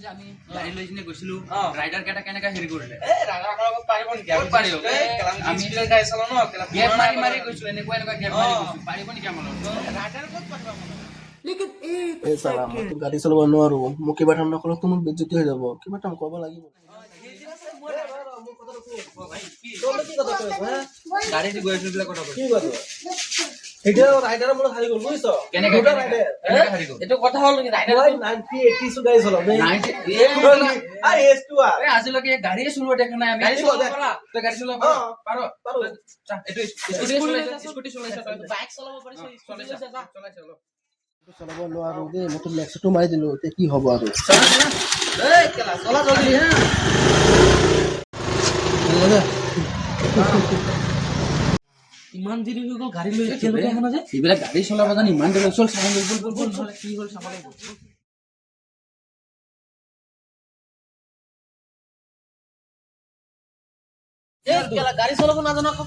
যে আমি গাড়ী লৈ কিনে গৈছিলো ৰাইডাৰ কেইটা কেনেকা হেৰি কৰিলে আমি গেপ মাৰি মাৰি গৈছো এনেকুৱা গেপ মাৰি গৈছো পাৰিব নেকি আমাৰ এই চালা মই গাড়ী চলাব নোৱাৰো মোক কিবা এটা নকলে তো মোক বেজ্জতি হৈ যাব কিবা এটা ক'ব লাগিব গাড়ী দি গৈ আছিলো কথা কি কথা এতিয়া ৰাইডাৰ মোৰ হাৰি গ'ল বুজিছ কেনেকা হাৰি গ'ল এইটো কথা হ'ল নেকি ৰাইডাৰ 90 80 সু গাড়ী চলাও দেই আ এস2 আ আজিলৈকে গাড়ীয়ে চলোৱা দেখা নাই আমি গাড়ী চলাব পাৰা তই গাড়ী চলাব পাৰো এইটো স্কুটি চলাইছা তই বাইক চলাব পাৰিছ চলাইছা চলাব নোৱাৰো দেই মই তো লেক্সটো মাৰি দিলো এতিয়া কি হ'ব আৰু এই কেলা চলা জলদি হা ইমান দেৰি হৈ গ'ল গাড়ী লৈ এতিয়ালৈকে আহা না যে এইবিলাক গাড়ী চলাব জানি ইমান দেৰি চল চাই বল নহ'লে কি হ'ল চাব লাগিব এই কেলা গাড়ী চলাব নাজানো